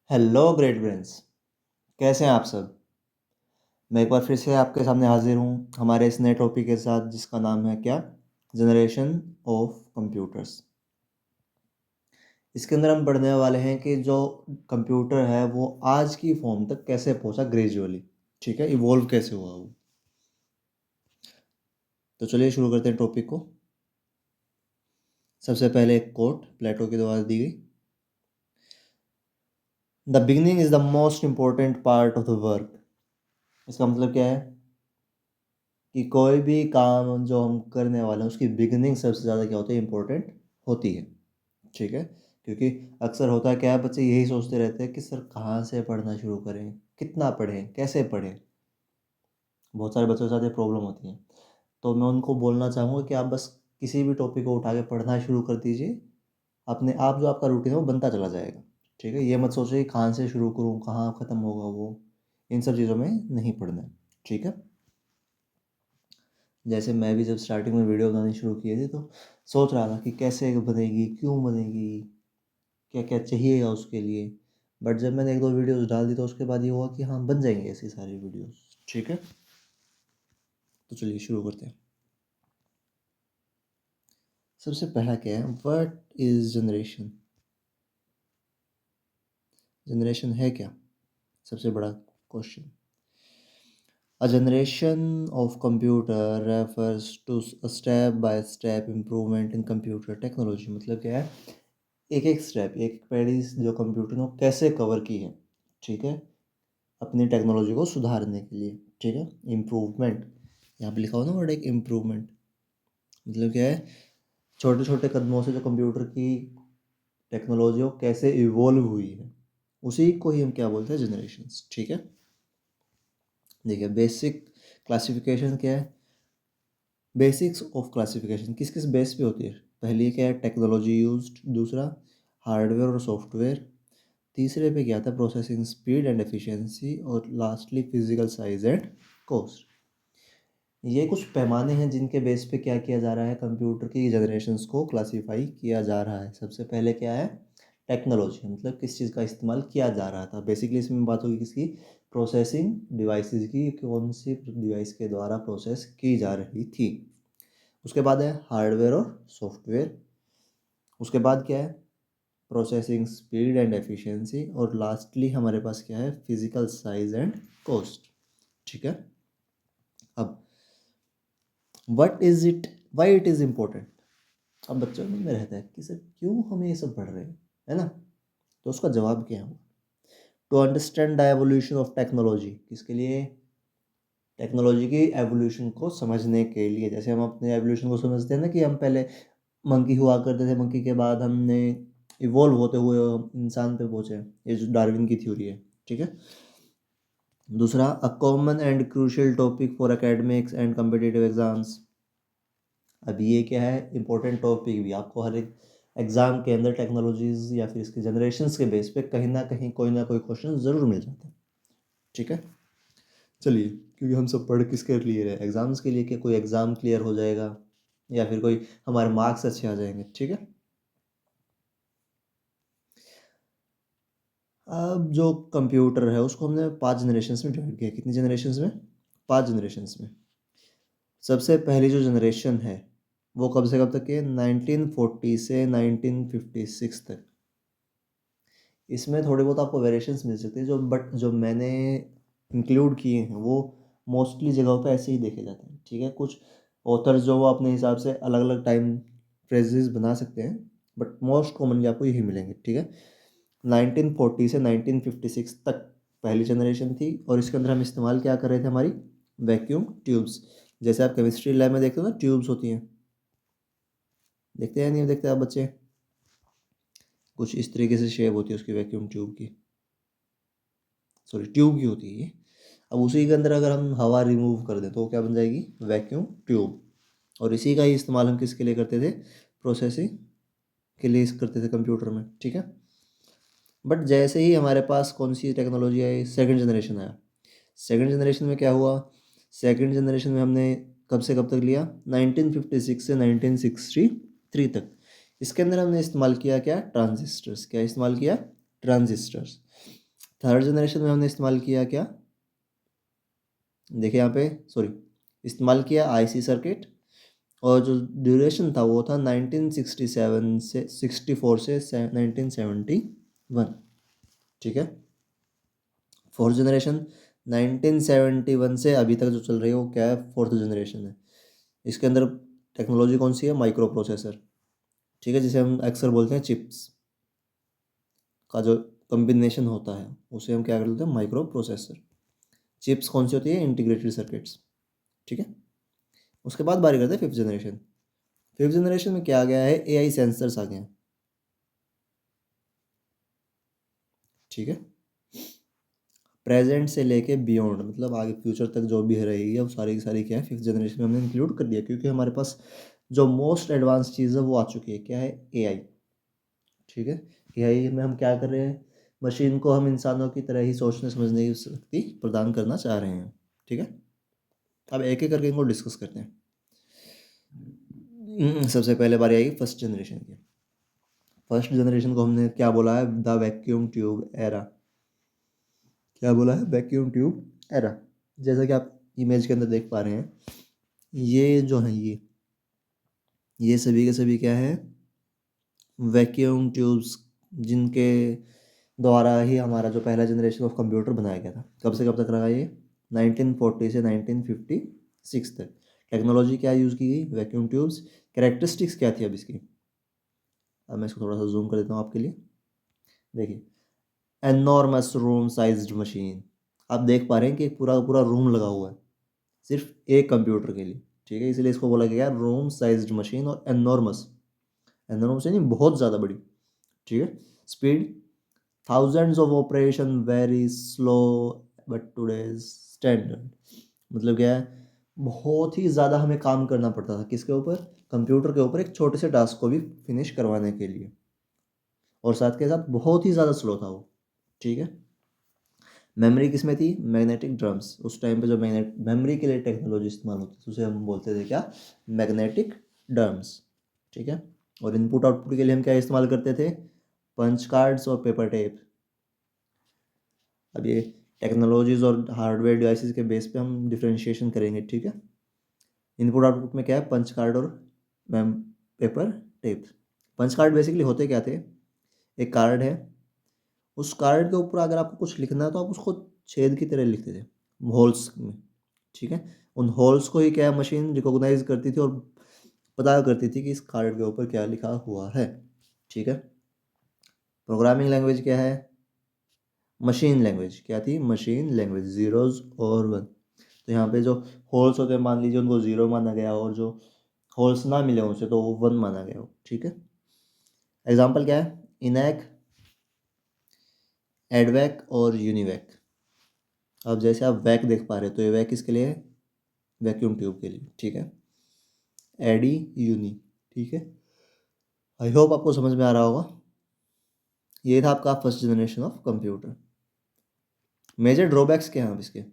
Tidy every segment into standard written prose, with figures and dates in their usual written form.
Hello great brains. कैसे हैं आप सब? मैं एक बार फिर से आपके सामने हाजिर हूँ हमारे इस नए टॉपिक के साथ जिसका नाम है क्या? Generation of computers. इसके अंदर हम पढ़ने वाले हैं कि जो कंप्यूटर है वो आज की फॉर्म तक कैसे पहुंचा ग्रेजुअली। ठीक है, इवॉल्व कैसे हुआ वो। तो चलिए शुरू करते हैं टॉपिक को। सबसे पहले एक कोट प्लेटो के द्वारा दी गई। The beginning is the most important part of the work. इसका मतलब क्या है कि कोई भी काम जो हम करने वाले हैं उसकी बिगिनिंग सबसे ज़्यादा क्या होती है, इम्पोर्टेंट होती है। ठीक है, क्योंकि अक्सर होता है क्या है, बच्चे यही सोचते रहते हैं कि सर कहाँ से पढ़ना शुरू करें, कितना पढ़ें, कैसे पढ़ें। बहुत सारे बच्चों के साथ ये प्रॉब्लम होती है। तो मैं उनको बोलना चाहूँगा कि आप बस किसी भी टॉपिक को उठा के पढ़ना शुरू कर दीजिए। अपने आप जो आपका रूटीन है वो बनता चला जाएगा। ठीक है, ये मत सोचिए कि कहाँ से शुरू करूँ, कहाँ ख़त्म होगा वो। इन सब चीज़ों में नहीं पढ़ना है। ठीक है, जैसे मैं भी जब स्टार्टिंग में वीडियो बनानी शुरू की थी तो सोच रहा था कि कैसे बनेगी, क्यों बनेगी, क्या क्या चाहिएगा उसके लिए। बट जब मैंने एक दो वीडियोस डाल दी तो उसके बाद ये हुआ कि हाँ, बन जाएंगे ऐसी सारी वीडियोस। ठीक है, तो चलिए शुरू करते हैं। सबसे पहला क्या है, व्हाट इज जनरेशन? जनरेशन है क्या? सबसे बड़ा question. A generation of computer refers to a step by step improvement in computer technology. मतलब क्या है, एक एक स्टेप, एक एक पैड़ी जो कंप्यूटर ने कैसे कवर की है। ठीक है, अपनी टेक्नोलॉजी को सुधारने के लिए। ठीक है, इम्प्रूवमेंट, यहाँ पे लिखा हुआ ना वर्ड, एक इम्प्रूवमेंट। मतलब क्या है, छोटे छोटे कदमों से जो कंप्यूटर की टेक्नोलॉजी हो कैसे इवोल्व हुई है, उसी को ही हम क्या बोलते हैं, जनरेशन्स। ठीक है, देखिए बेसिक क्लासिफिकेशन क्या है। बेसिक्स ऑफ क्लासिफिकेशन किस किस बेस पे होती है? पहली क्या है, टेक्नोलॉजी यूज्ड। दूसरा हार्डवेयर और सॉफ्टवेयर। तीसरे पे क्या था, प्रोसेसिंग स्पीड एंड एफिशिएंसी। और lastly physical size and cost. ये कुछ पैमाने हैं जिनके बेस पे क्या किया जा रहा है, कंप्यूटर की जनरेशन्स को क्लासीफाई किया जा रहा है। सबसे पहले क्या है, टेक्नोलॉजी, मतलब किस चीज़ का इस्तेमाल किया जा रहा था। बेसिकली इसमें बात होगी किसकी, प्रोसेसिंग डिवाइसेस की, कौन सी डिवाइस के द्वारा प्रोसेस की जा रही थी। उसके बाद है हार्डवेयर और सॉफ्टवेयर। उसके बाद क्या है, प्रोसेसिंग स्पीड एंड एफिशिएंसी। और लास्टली हमारे पास क्या है, फिजिकल साइज एंड कॉस्ट। ठीक है, अब what is it, why it is important. अब बच्चों के मन में रहता है कि सर क्यों हम ये सब पढ़ रहे हैं, है ना। तो उसका जवाब क्या है, to understand the evolution of technology. किसके लिए, टेक्नोलॉजी की एवोल्यूशन को समझने के लिए। जैसे हम अपने एवोल्यूशन को समझते हैं ना, कि हम पहले मंकी हुआ करते थे, मंकी के बाद हमने इवॉल्व होते हुए इंसान पे पहुंचे। ये जो डार्विन की थ्योरी है। ठीक है, दूसरा a common and crucial topic for academics and competitive exams. अब ये क्या है, इंपॉर्टेंट टॉपिक भी आपको हर एक एग्जाम के अंदर टेक्नोलॉजीज या फिर इसके जनरेशन्स के बेस पे कहीं ना कोई क्वेश्चन ज़रूर मिल जाता है। ठीक है, चलिए, क्योंकि हम सब पढ़ किसके लिए रहे, एग्जाम्स के लिए, कि कोई एग्ज़ाम क्लियर हो जाएगा या फिर कोई हमारे मार्क्स अच्छे आ जाएंगे। ठीक है, अब जो कंप्यूटर है उसको हमने 5 जनरेशन्स में डिवाइड किया। कितनी जनरेशन्स में, 5 जनरेशन्स में। सबसे पहली जो जनरेशन है वो कब से कब तक की है, 1940 से 1956 तक। इसमें थोड़े बहुत आपको वेरिएशंस मिल सकते हैं, जो बट जो मैंने इंक्लूड किए हैं वो मोस्टली जगहों पे ऐसे ही देखे जाते हैं। ठीक है, कुछ ऑथर्स जो वो अपने हिसाब से अलग अलग टाइम फ्रेजेस बना सकते हैं, बट मोस्ट कॉमनली आपको यही मिलेंगे। ठीक है, 1940 से 1956 तक पहली जनरेशन थी। और इसके अंदर हम इस्तेमाल क्या कर रहे थे, हमारी वैक्यूम ट्यूब्स। जैसे आप केमिस्ट्री लैब में देखते हो ना, ट्यूब्स होती हैं, देखते हैं नहीं देखते आप बच्चे, कुछ इस तरीके से शेप होती है उसकी, वैक्यूम ट्यूब की, सॉरी ट्यूब की होती है ये। अब उसी के अंदर अगर हम हवा रिमूव कर दें तो वो क्या बन जाएगी, वैक्यूम ट्यूब। और इसी का ही इस्तेमाल हम किसके लिए करते थे, प्रोसेसिंग के लिए करते थे कंप्यूटर में। ठीक है, बट जैसे ही हमारे पास कौन सी टेक्नोलॉजी आई, सेकंड जनरेशन आया। सेकंड जनरेशन में क्या हुआ, सेकंड जनरेशन में हमने कब से कब तक लिया, 1956 से 1963 तक। इसके अंदर हमने इस्तेमाल किया क्या, ट्रांजिस्टर्स। क्या इस्तेमाल किया, ट्रांजिस्टर्स। थर्ड जनरेशन में हमने इस्तेमाल किया क्या, देखिए यहाँ पे, सॉरी, इस्तेमाल किया आईसी सर्किट, और जो ड्यूरेशन था वो था 1967 से 64 से 1971, ठीक है। फोर्थ जनरेशन 1971 से अभी तक जो चल रही है वो क्या है, फोर्थ जनरेशन है। इसके अंदर टेक्नोलॉजी कौन सी है, माइक्रो प्रोसेसर, ठीक है, जिसे हम अक्सर बोलते हैं चिप्स का जो कम्बिनेशन होता है उसे हम क्या करते हैं, माइक्रो प्रोसेसर। चिप्स कौन सी होती है, इंटीग्रेटेड सर्किट्स, ठीक है। उसके बाद बारी करते हैं फिफ्थ जनरेशन। फिफ्थ जनरेशन में क्या आ गया है, एआई सेंसर्स आ गए हैं, ठीक है। प्रेजेंट से लेके बियॉन्ड, मतलब आगे फ्यूचर तक जो भी रहेगी अब सारी की सारी क्या है, फिफ्थ जनरेशन में हमने इंक्लूड कर दिया, क्योंकि हमारे पास जो मोस्ट एडवांस चीज़ है वो आ चुकी है, क्या है, एआई, ठीक है। एआई में हम क्या कर रहे हैं, मशीन को हम इंसानों की तरह ही सोचने समझने की शक्ति प्रदान करना चाह रहे हैं, ठीक है। अब एक एक करके इनको डिस्कस करते हैं। सबसे पहले बारी आएगी फर्स्ट जनरेशन की। फर्स्ट जनरेशन को हमने क्या बोला है, द वैक्यूम ट्यूब एरा। क्या बोला है, वैक्यूम ट्यूब एरा। जैसा कि आप इमेज के अंदर देख पा रहे हैं, ये जो है ये सभी के सभी क्या है, वैक्यूम ट्यूब्स, जिनके द्वारा ही हमारा जो पहला जनरेशन ऑफ कंप्यूटर बनाया गया था। कब से कब तक रहा ये, 1940 से 1956 तक। टेक्नोलॉजी क्या यूज़ की गई, वैक्यूम ट्यूब्स। कैरेक्टरिस्टिक्स क्या थी अब इसकी, अब मैं इसको थोड़ा सा जूम कर देता हूँ आपके लिए। देखिए, एनॉर्मस रूम साइज्ड मशीन, आप देख पा रहे हैं कि एक पूरा पूरा रूम लगा हुआ है सिर्फ एक कंप्यूटर के लिए, ठीक है, इसलिए इसको बोला गया रूम साइज्ड मशीन। और एनॉर्मस, एनॉर्मस यानी बहुत ज़्यादा बड़ी, ठीक है। Speed, thousands of operation very slow but today's standard, मतलब क्या है, बहुत ही ज़्यादा हमें काम करना पड़ता था किसके ऊपर, कंप्यूटर के ऊपर, एक छोटे से टास्क को भी फिनिश करवाने के लिए, और साथ के साथ बहुत ही ज़्यादा स्लो था वो, ठीक है। मेमोरी किस में थी, मैग्नेटिक ड्रम्स। उस टाइम पे जो मैग्नेट मेमोरी के लिए टेक्नोलॉजी इस्तेमाल होती थी उसे हम बोलते थे क्या, मैग्नेटिक ड्रम्स, ठीक है। और इनपुट आउटपुट के लिए हम क्या इस्तेमाल करते थे, पंच कार्ड्स और पेपर टेप। अब ये टेक्नोलॉजीज और हार्डवेयर डिवाइसेस के बेस पे हम डिफ्रेंशिएशन करेंगे, ठीक है। इनपुट आउटपुट में क्या है, पंच कार्ड और मैम paper tape. Punch card basically होते क्या थे, एक कार्ड है, उस कार्ड के ऊपर अगर आपको कुछ लिखना है तो आप उसको छेद की तरह लिखते थे होल्स में, ठीक है। उन होल्स को ही क्या मशीन रिकॉग्नाइज करती थी और पता करती थी कि इस कार्ड के ऊपर क्या लिखा हुआ है, ठीक है। प्रोग्रामिंग लैंग्वेज क्या है, मशीन लैंग्वेज क्या थी, मशीन लैंग्वेज, जीरोज और वन। तो यहाँ पे जो होल्स होते हैं मान लीजिए उनको जीरो माना गया, और जो होल्स ना मिले उनसे तो वो वन माना गया हो, ठीक है। एग्जाम्पल क्या है, इनैक, एडवैक और यूनिवैक। अब जैसे आप वैक देख पा रहे हो तो ये वैक किसके लिए है, वैक्यूम ट्यूब के लिए, ठीक है। एडी, यूनी, ठीक है। आई होप आपको समझ में आ रहा होगा। ये था आपका first generation of computer. Major drawbacks क्या हैं अब इसके,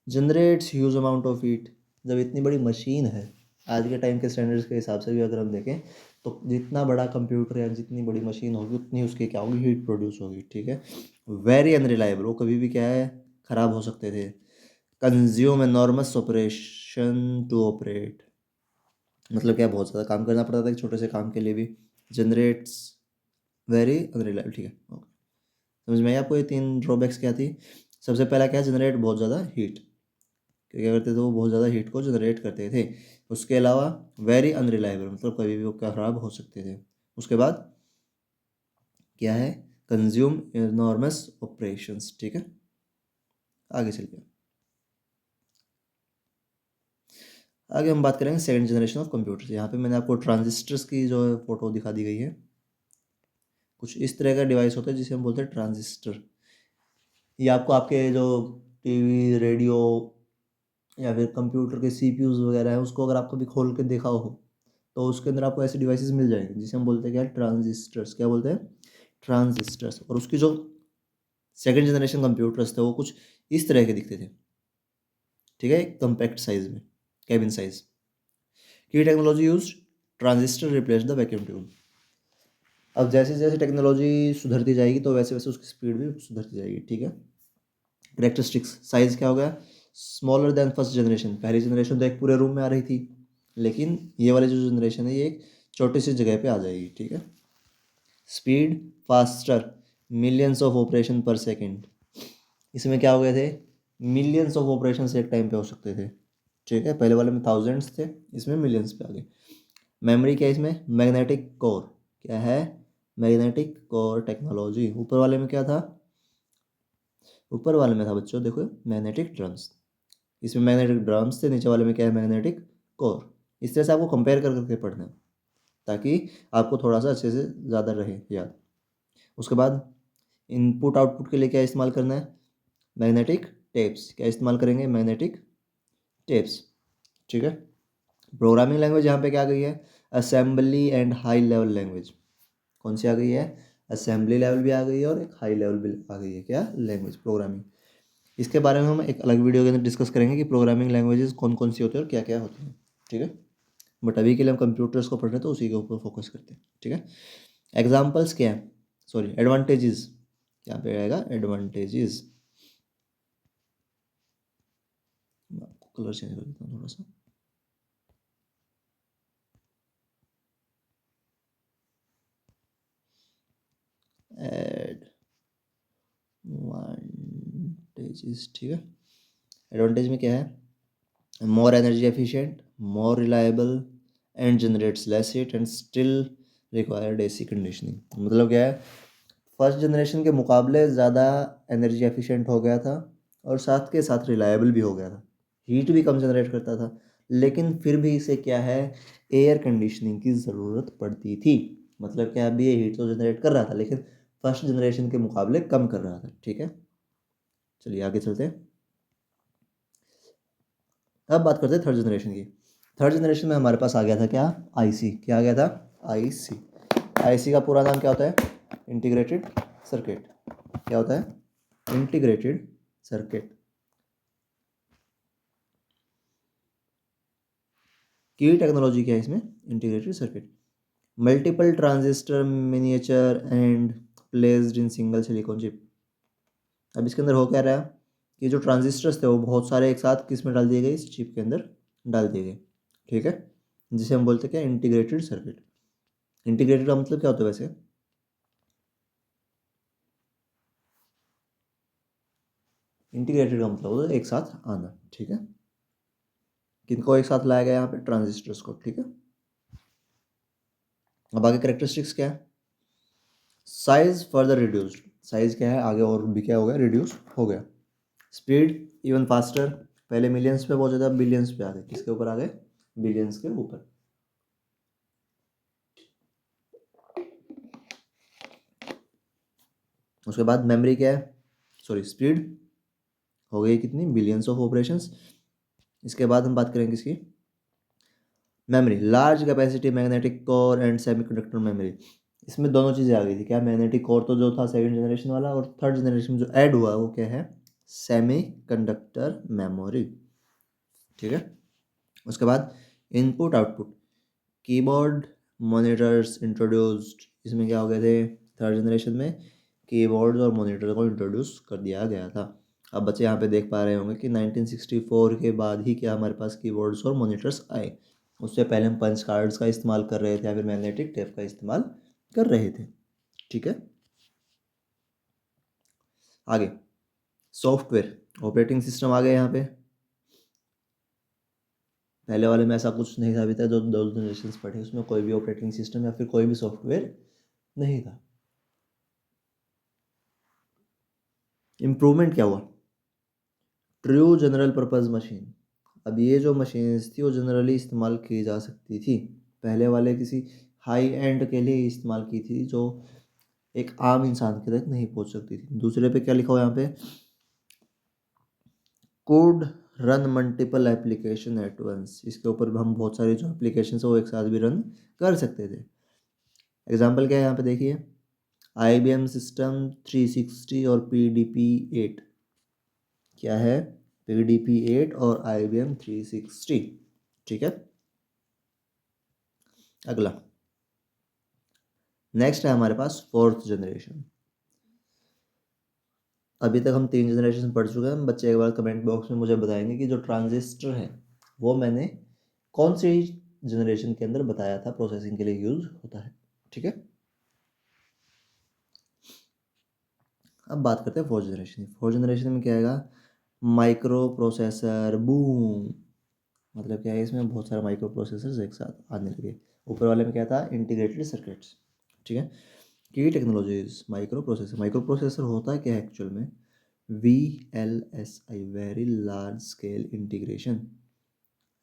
generates huge amount of heat. जब इतनी बड़ी मशीन है, आज के टाइम के स्टैंडर्ड्स के हिसाब से भी अगर हम देखें तो जितना बड़ा कंप्यूटर या जितनी बड़ी मशीन होगी उतनी उसकी क्या होगी, हीट प्रोड्यूस होगी, ठीक है। वेरी अनरिलायबल, वो कभी भी क्या है, ख़राब हो सकते थे। Consume enormous operation to operate, मतलब क्या, बहुत ज़्यादा काम करना पड़ता था एक छोटे से काम के लिए भी। जनरेट्स वेरी अनरिलायबल, ठीक है, ओके। समझ में आई आपको ये तीन ड्रॉबैक्स क्या थी। सबसे पहला क्या है, जनरेट बहुत ज़्यादा हीट, क्या करते थे वो बहुत ज़्यादा हीट को जनरेट करते थे। उसके अलावा वेरी अनरिलायबल, मतलब कभी भी वो खराब हो सकते थे। उसके बाद क्या है, कंज्यूम इनॉर्मस ऑपरेशंस, ठीक है। आगे चलिए, आगे हम बात करेंगे सेकंड जनरेशन ऑफ कंप्यूटर्स। यहाँ पे मैंने आपको ट्रांजिस्टर्स की जो है फोटो दिखा दी गई है। कुछ इस तरह का डिवाइस होता है जिसे हम बोलते हैं ट्रांजिस्टर। ये आपको आपके जो टीवी, रेडियो या फिर कंप्यूटर के सीपीयूज वगैरह है उसको अगर आप कभी खोल के देखा हो तो उसके अंदर आपको ऐसे डिवाइसेस मिल जाएंगे जिसे हम बोलते हैं क्या, ट्रांजिस्टर्स। क्या बोलते हैं, ट्रांजिस्टर्स। और उसकी जो सेकंड जनरेशन कंप्यूटर्स थे वो कुछ इस तरह के दिखते थे, ठीक है, एक कम्पैक्ट साइज में, कैबिन साइज। की technology use, transistor replace the vacuum tube. अब जैसे जैसे टेक्नोलॉजी सुधरती जाएगी तो वैसे वैसे उसकी स्पीड भी सुधरती जाएगी, ठीक है। करेक्टरिस्टिक्स, साइज़ क्या हो गया, स्मॉलर देन फर्स्ट जनरेशन। पहली जनरेशन तो एक पूरे रूम में आ रही थी, लेकिन ये वाली जो जनरेशन है ये एक छोटी सी जगह पे आ जाएगी, ठीक है। Speed faster, millions of operation पर सेकेंड। इसमें क्या हो गए थे, मिलियंस ऑफ ऑपरेशन एक टाइम पे हो सकते थे, ठीक है। पहले वाले में थाउजेंड्स थे, इसमें मिलियंस पे आ गए। मेमोरी क्या है इसमें, मैग्नेटिक कोर। क्या है, मैग्नेटिक कोर टेक्नोलॉजी। ऊपर वाले में क्या था, ऊपर वाले में था बच्चों देखो मैग्नेटिक ड्रम्स, इसमें मैग्नेटिक ड्रम्स थे, नीचे वाले में क्या है, मैग्नेटिक कोर। इस तरह से आपको कंपेयर कर करके पढ़ना है ताकि आपको थोड़ा सा अच्छे से ज़्यादा रहे याद। उसके बाद इनपुट आउटपुट के लिए क्या इस्तेमाल करना है, मैग्नेटिक टेप्स। क्या इस्तेमाल करेंगे, मैग्नेटिक टेप्स, ठीक है। प्रोग्रामिंग लैंग्वेज यहाँ पे क्या आ गई है, assembly and high level language. कौन सी आ गई है, असेंबली लेवल भी आ गई है और एक हाई लेवल भी आ गई है, क्या लैंग्वेज प्रोग्रामिंग। इसके बारे में हम एक अलग वीडियो के अंदर डिस्कस करेंगे कि प्रोग्रामिंग लैंग्वेजेस कौन कौन सी होती है और क्या क्या होती हैं, ठीक है। बट अभी के लिए हम कंप्यूटर्स को पढ़ रहे हैं तो उसी के ऊपर फोकस करते हैं, ठीक है। एग्जाम्पल्स क्या है, सॉरी एडवांटेजेस, यहाँ पे आएगा एडवांटेजेस। आपको कलर चेंज कर देता हूँ थोड़ा सा। एडवांटेजेस, ठीक है। एडवांटेज में क्या है, more energy efficient, more reliable and generates less heat and still required AC conditioning. मतलब क्या है, फर्स्ट जनरेशन के मुकाबले ज़्यादा एनर्जी एफिशिएंट हो गया था और साथ के साथ रिलायबल भी हो गया था, हीट भी कम जनरेट करता था, लेकिन फिर भी इसे क्या है, एयर कंडीशनिंग की ज़रूरत पड़ती थी। मतलब क्या, अभी ये हीट तो जनरेट कर रहा था लेकिन फर्स्ट जनरेशन के मुकाबले कम कर रहा था, ठीक है। चलिए आगे चलते हैं। अब बात करते हैं थर्ड जनरेशन की। थर्ड जनरेशन में हमारे पास आ गया था क्या, आईसी। क्या आ गया था, आईसी। आईसी का पूरा नाम क्या होता है, इंटीग्रेटेड सर्किट। क्या होता है, इंटीग्रेटेड सर्किट। की टेक्नोलॉजी क्या है इसमें, integrated circuit. Multiple transistor miniature and placed in single silicon chip. अब इसके अंदर हो क्या रहा है कि जो ट्रांजिस्टर्स थे वो बहुत सारे एक साथ किस में डाल दिए गए, इस चिप के अंदर डाल दिए गए, ठीक है। जिसे हम बोलते हैं क्या, इंटीग्रेटेड सर्किट। इंटीग्रेटेड का मतलब क्या होता है वैसे, इंटीग्रेटेड का मतलब होता है एक साथ आना, ठीक है। किनको एक साथ लाया गया यहाँ पे, ट्रांजिस्टर्स को, ठीक है। अब आगे करेक्टरिस्टिक्स क्या है, साइज फर्दर रिड्यूस्ड। साइज क्या है, आगे और भी क्या हो गया, रिड्यूस हो गया। स्पीड इवन फास्टर, पहले मिलियंस पे पहुंचे थे, अब बिलियंस पे आ गए। किसके ऊपर आ गए, बिलियंस के ऊपर। उसके बाद मेमोरी क्या है, सॉरी स्पीड हो गई कितनी, बिलियंस ऑफ ऑपरेशंस। इसके बाद हम बात करेंगे इसकी memory, large capacity magnetic core and semiconductor memory. इसमें दोनों चीज़ें आ गई थी, क्या मैग्नेटिक कोर तो जो था सेकंड जनरेशन वाला, और थर्ड जनरेशन जो ऐड हुआ वो क्या है, सेमी कंडक्टर मेमोरी, ठीक है। उसके बाद input output, keyboard monitors introduced. इसमें क्या हो गए थे, थर्ड जनरेशन में कीबोर्ड और मॉनिटर को इंट्रोड्यूस कर दिया गया था। अब बच्चे यहाँ पे देख पा रहे होंगे कि 1964 के बाद ही क्या हमारे पास कीबोर्ड्स और मॉनिटर्स आए। उससे पहले हम पंच कार्ड्स का इस्तेमाल कर रहे थे या फिर मैग्नेटिक टेप का इस्तेमाल कर रहे थे, ठीक है। आगे सॉफ्टवेयर ऑपरेटिंग सिस्टम आ गया यहाँ पे। पहले वाले में ऐसा कुछ नहीं था, अभी तक जो दो जनरेशन पढ़े उसमें कोई भी ऑपरेटिंग सिस्टम या फिर कोई भी सॉफ्टवेयर नहीं था। इम्प्रूवमेंट क्या हुआ, ट्रू जनरल पर्पज़ मशीन। अब ये जो मशीन्स थी वो जनरली इस्तेमाल की जा सकती थी, पहले वाले किसी हाई एंड के लिए इस्तेमाल की थी जो एक आम इंसान के तक नहीं पहुंच सकती थी। दूसरे पे क्या लिखा हुआ है यहाँ पे, code run multiple application at once. इसके ऊपर हम बहुत सारी जो एप्लीकेशन है वो एक साथ भी रन कर सकते थे। एग्जाम्पल क्या है यहाँ पे देखिए, IBM सिस्टम 360 और PDP-8। क्या है, PDP-8 और IBM 360, ठीक है। अगला नेक्स्ट है हमारे पास फोर्थ जनरेशन। अभी तक हम 3 जनरेशन पढ़ चुके हैं। बच्चे एक बार कमेंट बॉक्स में मुझे बताएंगे कि जो ट्रांजिस्टर है वो मैंने कौन सी जनरेशन के अंदर बताया था प्रोसेसिंग के लिए यूज होता है। ठीक है, अब बात करते हैं फोर्थ जनरेशन। फोर्थ जनरेशन में क्या आएगा? Micro processor boom. मतलब क्या है, इसमें बहुत सारे माइक्रो प्रोसेसर्स एक साथ आने लगे। ऊपर वाले में क्या था? Integrated circuits. ठीक है, की technologies micro processor. Micro processor होता क्या है एक्चुअल में? VLSI, very large scale integration.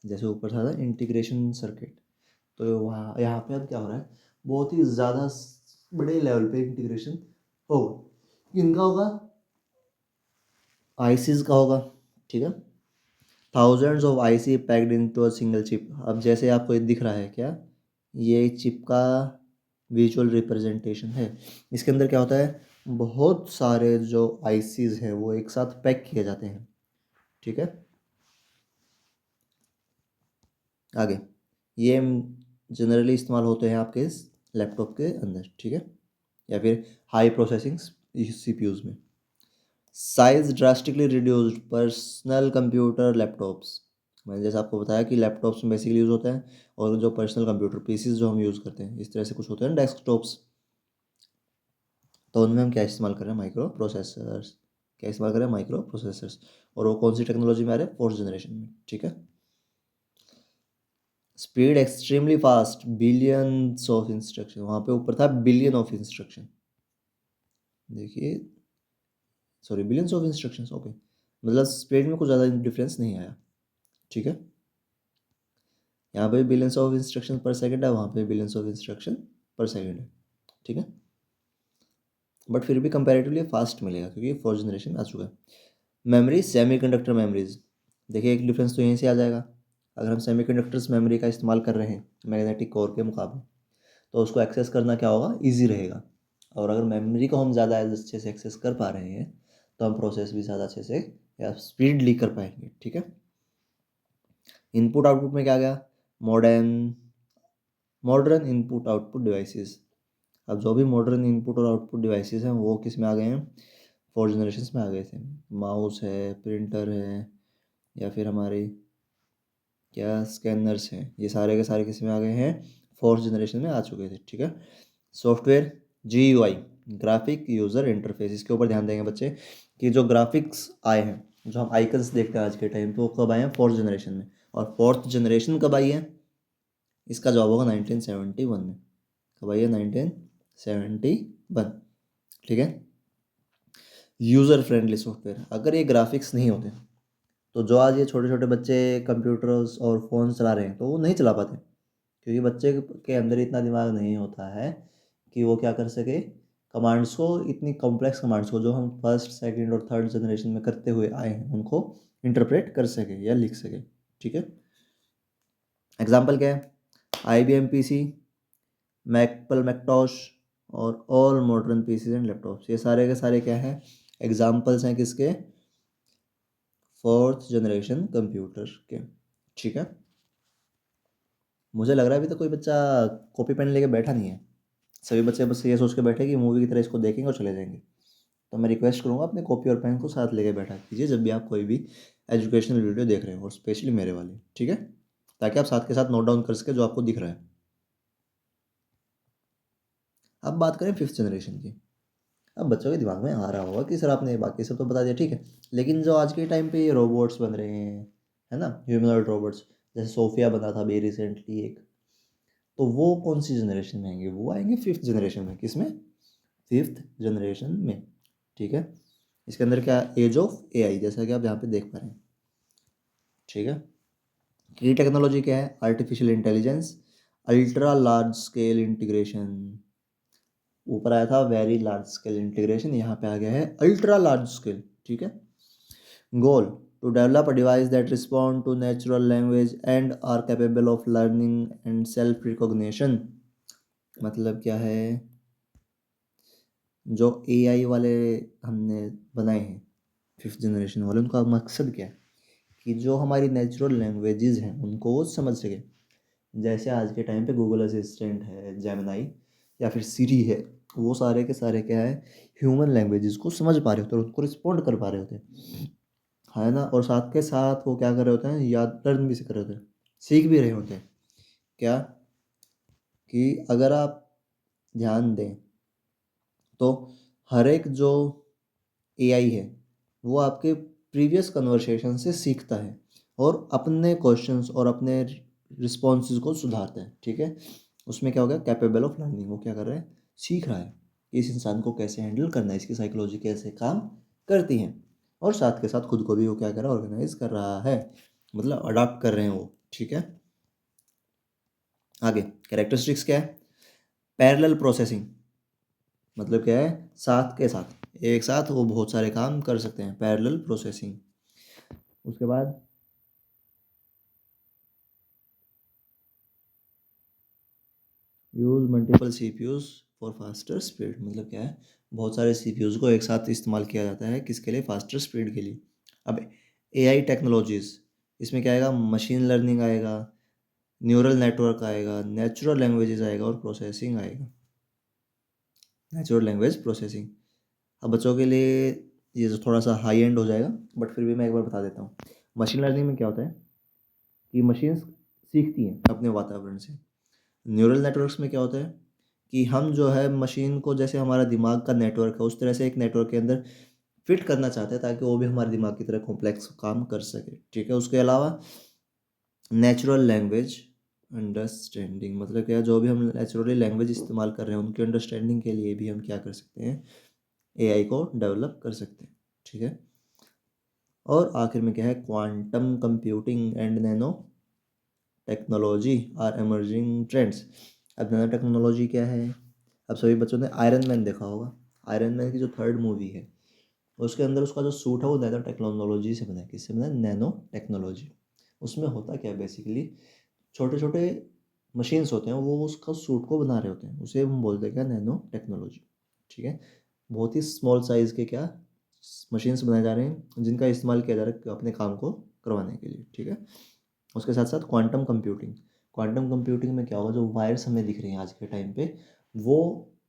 जैसे ऊपर था ना इंटीग्रेशन सर्किट, तो वहाँ यहाँ पे अब क्या हो रहा है? बहुत ही ज़्यादा बड़े लेवल पे इंटीग्रेशन होगा। इनका होगा, आईसीज का होगा। ठीक है, thousands of IC packed into a single chip. अब जैसे आपको ये दिख रहा है क्या, ये चिप का विजुअल रिप्रेजेंटेशन है। इसके अंदर क्या होता है? बहुत सारे जो आईसीज हैं वो एक साथ पैक किए जाते हैं। ठीक है, आगे ये जनरली इस्तेमाल होते हैं आपके लैपटॉप के अंदर। ठीक है, या फिर हाई प्रोसेसिंग सीपीयूज में। Size drastically reduced personal computer laptops. मैंने जैसे आपको बताया कि लैपटॉप्स में बेसिकली यूज़ होता है, और जो पर्सनल कंप्यूटर पीसीज जो हम यूज़ करते हैं इस तरह से कुछ होते हैं डेस्कटॉप्स, तो उनमें हम क्या इस्तेमाल कर रहे हैं? Micro processors. क्या इस्तेमाल कर रहे हैं? Micro processors. और वो कौन सी टेक्नोलॉजी में आ रहे हैं? फोर्थ जनरेशन में। ठीक है, speed extremely fast, billions of instruction. वहाँ पे ऊपर था बिलियन ऑफ इंस्ट्रक्शन, देखिए, sorry billions of instructions. Okay, मतलब स्पीड में कुछ ज़्यादा डिफरेंस नहीं आया। ठीक है, यहाँ पे बिलियंस ऑफ इंस्ट्रक्शन पर सेकंड है, वहाँ पे बिलियंस ऑफ इंस्ट्रक्शन पर सेकंड है। ठीक है, बट फिर भी कंपैरेटिवली फास्ट मिलेगा क्योंकि फोर्थ जनरेशन आ चुका है। Memory, semiconductor memories. देखिए एक डिफरेंस तो यहीं से आ जाएगा। अगर हम सेमीकंडक्टर्स मेमोरी का इस्तेमाल कर रहे हैं मैग्नेटिक कोर के मुकाबले, तो उसको एक्सेस करना क्या होगा? ईजी रहेगा। और अगर मेमोरी को हम ज़्यादा अच्छे से एक्सेस कर पा रहे हैं तो हम प्रोसेस भी ज़्यादा अच्छे से या स्पीडली कर पाएंगे। ठीक है, इनपुट आउटपुट में क्या गया? Modern modern input output devices. अब जो भी मॉडर्न इनपुट और आउटपुट डिवाइसेस हैं वो किस में आ गए हैं? फोर्थ जनरेशन में आ गए थे। माउस है, प्रिंटर है, या फिर हमारे क्या स्कैनर्स हैं, ये सारे के सारे किस में आ गए हैं? फोर्थ जनरेशन में आ चुके थे। ठीक है, software, GUI, graphic user interface. इसके ऊपर ध्यान देंगे बच्चे कि जो ग्राफिक्स आए हैं, जो हम आइकन्स देखते हैं आज के टाइम पे, वो कब आए हैं? फोर्थ जनरेशन में। और फोर्थ जनरेशन कब आई है? इसका जवाब होगा 1971 में। कब आई है? 1971। ठीक है, यूज़र फ्रेंडली सॉफ्टवेयर। अगर ये ग्राफिक्स नहीं होते तो जो आज ये छोटे छोटे बच्चे कंप्यूटर्स और फ़ोन चला रहे हैं तो वो नहीं चला पाते, क्योंकि बच्चे के अंदर इतना दिमाग नहीं होता है कि वो क्या कर सके, कमांड्स को, इतनी कॉम्प्लेक्स कमांड्स को जो हम फर्स्ट सेकंड और थर्ड जनरेशन में करते हुए आए हैं उनको इंटरप्रेट कर सके या लिख सके। ठीक है, एग्जाम्पल क्या है? IBM PC, मैकपल मैकटॉश, और all modern PCs and laptops. ये सारे के सारे क्या है? एग्जाम्पल्स हैं किसके? फोर्थ जनरेशन कंप्यूटर के। ठीक है, मुझे लग रहा है अभी तो कोई बच्चा कॉपी पेन लेके बैठा नहीं है। सभी बच्चे बस ये सोच के बैठे कि मूवी की तरह इसको देखेंगे और चले जाएंगे। तो मैं रिक्वेस्ट करूँगा अपने कॉपी और पेन को साथ लेके बैठा कीजिए जब भी आप कोई भी एजुकेशनल वीडियो देख रहे हो, और स्पेशली मेरे वाले। ठीक है, ताकि आप साथ के साथ नोट डाउन कर सके जो आपको दिख रहा है। अब बात करें फिफ्थ जनरेशन की। अब बच्चों के दिमाग में आ रहा होगा कि सर आपने बाकी सब तो बता दिया, ठीक है, लेकिन जो आज के टाइम पे ये रोबोट्स बन रहे हैं, है ना, ह्यूमनॉइड रोबोट्स, जैसे सोफिया बना था अभी रिसेंटली एक, तो वो कौन सी जनरेशन में आएंगे? वो आएंगे फिफ्थ जनरेशन में। किसमें? फिफ्थ जनरेशन में। ठीक है, इसके अंदर क्या? एज ऑफ AI, जैसा कि आप यहाँ पे देख पा रहे हैं। ठीक है, की टेक्नोलॉजी क्या है? Artificial intelligence, ultra large scale integration. ऊपर आया था वेरी लार्ज स्केल इंटीग्रेशन, यहाँ पे आ गया है अल्ट्रा लार्ज स्केल। ठीक है, goal, to develop a device that respond to natural language and are capable of learning and self recognition. मतलब क्या है? जो AI वाले हमने बनाए हैं फिफ्थ जनरेशन वाले, उनका मकसद क्या है? कि जो हमारी नेचुरल लैंग्वेजेस हैं उनको वो समझ सके। जैसे आज के टाइम पे गूगल असिस्टेंट है, जेमिनाई, या फिर सीरी है, वो सारे के सारे क्या है, ह्यूमन लैंग्वेजेस को समझ पा रहे होते हैं और उनको रिस्पॉन्ड कर पा रहे होते हैं, है ना। और साथ के साथ वो क्या कर रहे होते हैं, याद लर्न भी कर रहे होते हैं, सीख भी रहे होते हैं। क्या कि अगर आप ध्यान दें तो हर एक जो एआई है वो आपके प्रीवियस कन्वर्सेशन से सीखता है और अपने क्वेश्चंस और अपने रिस्पॉन्सेज को सुधारता है, ठीक है। उसमें क्या हो गया, कैपेबल ऑफ लर्निंग, वो क्या कर रहा है, सीख रहा है कि इस इंसान को कैसे हैंडल करना है, इसकी साइकोलॉजी कैसे काम करती है। और साथ के साथ खुद को भी वो क्या कर रहा है, ऑर्गेनाइज कर रहा है, मतलब अडाप्ट कर रहे हैं वो, ठीक है। आगे कैरेक्टरिस्टिक्स क्या है, पैरेलल प्रोसेसिंग, मतलब क्या है, साथ के साथ एक साथ वो बहुत सारे काम कर सकते हैं, पैरेलल प्रोसेसिंग। उसके बाद use multiple CPUs for faster speed, मतलब क्या है, बहुत सारे सीपीयूज को एक साथ इस्तेमाल किया जाता है, किसके लिए, फास्टर स्पीड के लिए। अब एआई टेक्नोलॉजीज, इसमें क्या आएगा, मशीन लर्निंग आएगा, न्यूरल नेटवर्क आएगा, नेचुरल लैंग्वेजेस आएगा और प्रोसेसिंग आएगा, नेचुरल लैंग्वेज प्रोसेसिंग। अब बच्चों के लिए ये जो थोड़ा सा हाई एंड हो जाएगा, बट फिर भी मैं एक बार बता देता हूँ। मशीन लर्निंग में क्या होता है कि मशीन्स सीखती हैं अपने वातावरण से। न्यूरल नेटवर्क्स में क्या होता है कि हम जो है मशीन को, जैसे हमारा दिमाग का नेटवर्क है, उस तरह से एक नेटवर्क के अंदर फिट करना चाहते हैं ताकि वो भी हमारे दिमाग की तरह कॉम्प्लेक्स काम कर सके, ठीक है। उसके अलावा नेचुरल लैंग्वेज अंडरस्टैंडिंग, मतलब क्या, जो भी हम नेचुरली लैंग्वेज इस्तेमाल कर रहे हैं उनकी अंडरस्टैंडिंग के लिए भी हम क्या कर सकते हैं, एआई को डेवलप कर सकते हैं, ठीक है। और आखिर में क्या है, quantum computing and nano technology are emerging trends. अब नैनो टेक्नोलॉजी क्या है, अब सभी बच्चों ने आयरन मैन देखा होगा, आयरन मैन की जो थर्ड मूवी है उसके अंदर उसका जो सूट है वो नैनो टेक्नोलॉजी से बना है, किससे बना है, नैनो टेक्नोलॉजी। उसमें होता क्या है बेसिकली, छोटे छोटे मशीन्स होते हैं वो उसका सूट को बना रहे होते हैं, उसे हम बोलते हैं क्या, नैनो टेक्नोलॉजी, ठीक है। बहुत ही स्मॉल साइज़ के क्या मशीन्स बनाए जा रहे हैं जिनका इस्तेमाल किया जा रहा है अपने काम को करवाने के लिए, ठीक है। उसके साथ साथ क्वांटम कंप्यूटिंग, क्वांटम कंप्यूटिंग में क्या होगा, जो वायर्स हमें दिख रही हैं आज के टाइम पे वो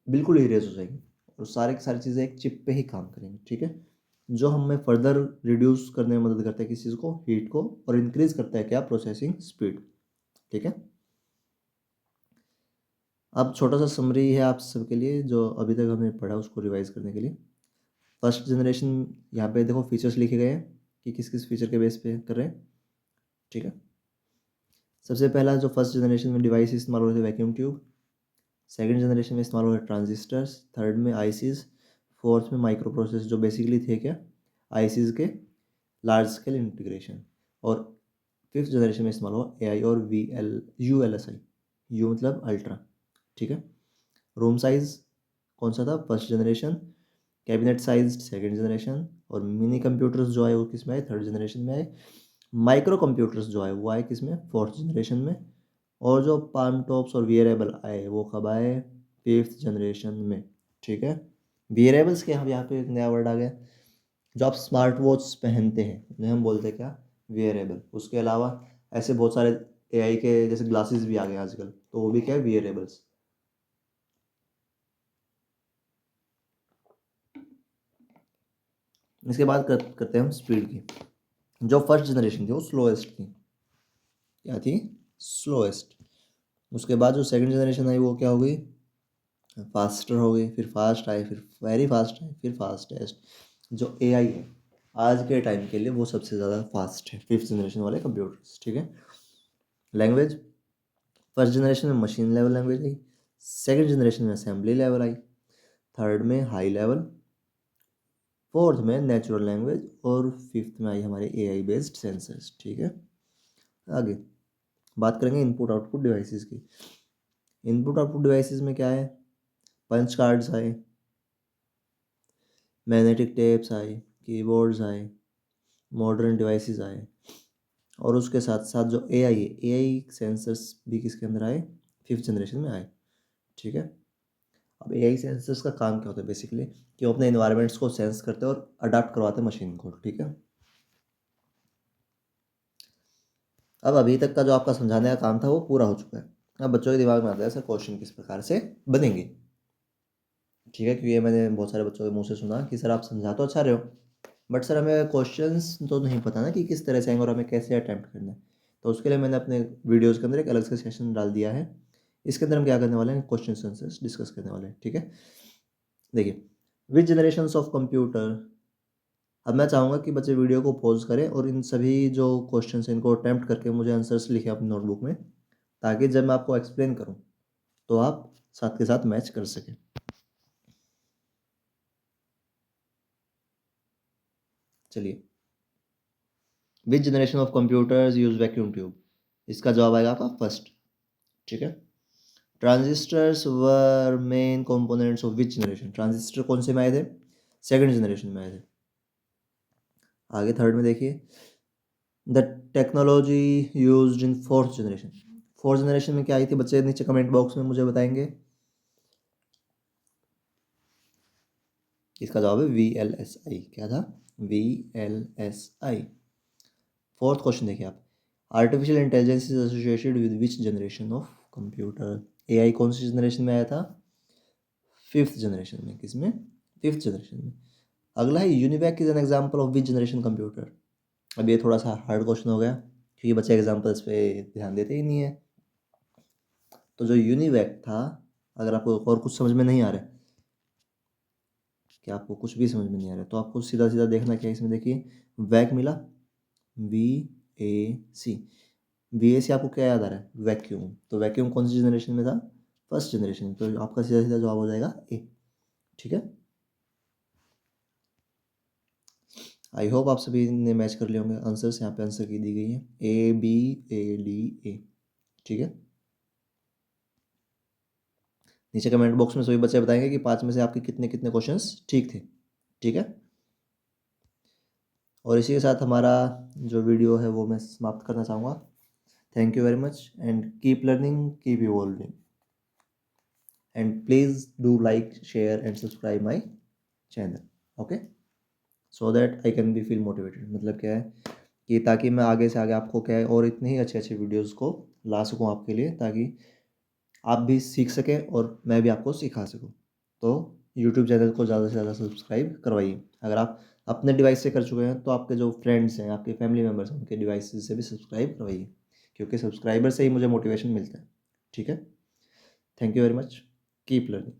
बिल्कुल इरेज हो जाएंगी और सारे की सारी चीज़ें एक चिप पे ही काम करेंगी, ठीक है। जो हमें फर्दर रिड्यूस करने में मदद करता है किस चीज़ को, हीट को, और इंक्रीज करता है क्या, प्रोसेसिंग स्पीड, ठीक है। अब छोटा सा समरी है आप सबके लिए, जो अभी तक हमने पढ़ा उसको रिवाइज करने के लिए। फर्स्ट जनरेशन, यहाँ पे देखो फीचर्स लिखे गए हैं कि किस किस फीचर के बेस पे कर रहे हैं, ठीक है। सबसे पहला जो फर्स्ट जनरेशन में डिवाइस इस्तेमाल हो रहे थे, वैक्यूम ट्यूब। सेकंड जनरेशन में इस्तेमाल हो रहे ट्रांजिस्टर्स। थर्ड में आईसीज। फोर्थ में माइक्रो प्रोसेस, जो बेसिकली थे क्या, आईसीज के लार्ज स्केल इंटीग्रेशन। और फिफ्थ जनरेशन में इस्तेमाल हुआ एआई और यूएलएसआई, यू मतलब अल्ट्रा, ठीक है। रूम साइज कौन सा था, first generation. Cabinet size second generation. और मिनी कंप्यूटर्स जो आए वो किस में आए, थर्ड जनरेशन में आए। माइक्रो कंप्यूटर्स जो आए वो आए किस में, फोर्थ जनरेशन में। और जो पाम टॉप्स और वियरेबल आए वो कब आए, फिफ्थ जनरेशन में, ठीक है। वियरेबल्स के यहाँ पे एक नया वर्ड आ गया, जो आप स्मार्ट वॉच पहनते हैं उन्हें हम बोलते हैं क्या, वियरेबल। उसके अलावा ऐसे बहुत सारे एआई के जैसे ग्लासेस भी आ गए आजकल, तो वो भी क्या है, वियरेबल्स। इसके बाद करते हैं हम स्पीड की। जो फर्स्ट जनरेशन थी वो स्लोएस्ट थी, क्या थी, स्लोएस्ट। उसके बाद जो सेकंड जनरेशन आई वो क्या हो गई, फास्टर हो गई, फिर फास्ट आए, फिर वेरी फास्ट आए, फिर फास्टेस्ट। जो एआई है आज के टाइम के लिए वो सबसे ज़्यादा फास्ट है, फिफ्थ जनरेशन वाले कंप्यूटर्स, ठीक है। लैंग्वेज, फर्स्ट जनरेशन में machine level language I, second generation में असेंबली लेवल आई, थर्ड में हाई लेवल, फोर्थ में नेचुरल लैंग्वेज, और फिफ्थ में आई हमारे एआई बेस्ड सेंसर्स, ठीक है। आगे बात करेंगे इनपुट आउटपुट डिवाइसेस की। इनपुट आउटपुट डिवाइसेस में क्या है, पंच कार्ड्स आए, मैग्नेटिक टेप्स आए, कीबोर्ड्स आए, मॉडर्न डिवाइसेस आए। और उसके साथ साथ जो एआई है, एआई सेंसर्स भी किसके अंदर आए, फिफ्थ जनरेशन में आए, ठीक है। अब एआई सेंसर्स का काम क्या होता है बेसिकली, कि वो अपने इन्वायरमेंट्स को सेंस करते हैं और अडाप्ट करवाते हैं मशीन को, ठीक है। अब अभी तक का जो आपका समझाने का काम था वो पूरा हो चुका है। अब बच्चों के दिमाग में आता है सर क्वेश्चन किस प्रकार से बनेंगे, ठीक है, क्योंकि ये मैंने बहुत सारे बच्चों के मुंह से सुना कि सर आप समझा तो अच्छा रहे हो, बट सर हमें क्वेश्चंस तो नहीं पता ना कि किस तरह से आएंगे और हमें कैसे अटैम्प्ट करना है। तो उसके लिए मैंने अपने वीडियोज़ के अंदर एक अलग से सेशन डाल दिया है। इसके अंदर हम क्या करने वाले हैं, क्वेश्चन आंसर्स डिस्कस करने वाले हैं, ठीक है। देखिए, विच जनरेशन ऑफ कंप्यूटर, अब मैं चाहूँगा कि बच्चे वीडियो को पॉज करें और इन सभी जो क्वेश्चन हैं इनको अटैम्प्ट करके मुझे आंसर्स लिखें अपनी नोटबुक में, ताकि जब मैं आपको एक्सप्लेन करूँ तो आप साथ के साथ मैच कर सकें। चलिए, विच generation of computers use vacuum tube, इसका जवाब आएगा आपका फर्स्ट, ठीक है। Transistors were main components of which generation, transistor कौन से में आए थे, सेकंड जनरेशन में आए थे। आगे थर्ड में देखिए, the technology used in fourth generation, fourth generation में क्या आई थी बच्चे, नीचे कमेंट बॉक्स में मुझे बताएंगे। इसका जवाब है VLSI, क्या था, VLSI। फोर्थ क्वेश्चन देखिए आप, artificial intelligence is associated with which generation of computer, AI कौन सी जनरेशन में आया था, फिफ्थ जनरेशन में, किसमें, फिफ्थ जनरेशन में। अगला है UNIVAC is an example of which generation computer, अब ये थोड़ा सा हार्ड क्वेश्चन हो गया क्योंकि बच्चे एग्जांपल्स पे ध्यान देते ही नहीं है। तो जो यूनिवैक था, अगर आपको और कुछ समझ में नहीं आ रहा है, कि आपको कुछ भी समझ में नहीं आ रहा है, तो आपको सीधा सीधा देखना क्या है इसमें, देखिए वैक मिला, VAC, VAC आपको क्या याद आ रहा है, वैक्यूम, तो वैक्यूम कौन सी जनरेशन में था, फर्स्ट जनरेशन में, तो आपका सीधा सीधा जवाब हो जाएगा ए, ठीक है। आई होप आप सभी ने मैच कर लिए होंगे आंसर्स, यहाँ पे आंसर की दी गई है ABADA, ठीक है। नीचे कमेंट बॉक्स में सभी बच्चे बताएंगे कि 5 में से आपके कितने कितने क्वेश्चंस ठीक थे, ठीक है। और इसी के साथ हमारा जो वीडियो है वो मैं समाप्त करना चाहूँगा। Thank you very much and keep learning, keep evolving, and please do like share and subscribe my channel, okay, so that I can be feel motivated, मतलब क्या है कि ताकि मैं आगे से आगे आपको क्या है और इतने ही अच्छे अच्छे वीडियोज़ को ला सकूँ आपके लिए, ताकि आप भी सीख सकें और मैं भी आपको सिखा सकूं। तो यूट्यूब चैनल को ज़्यादा से ज़्यादा सब्सक्राइब करवाइए। अगर आप अपने डिवाइस से कर चुके हैं तो आपके जो फ्रेंड्स हैं, आपके फैमिली मेम्बर्स हैं, उनके डिवाइस से भी सब्सक्राइब करवाइए, क्योंकि सब्सक्राइबर से ही मुझे मोटिवेशन मिलता है, ठीक है। Thank you very much, keep learning.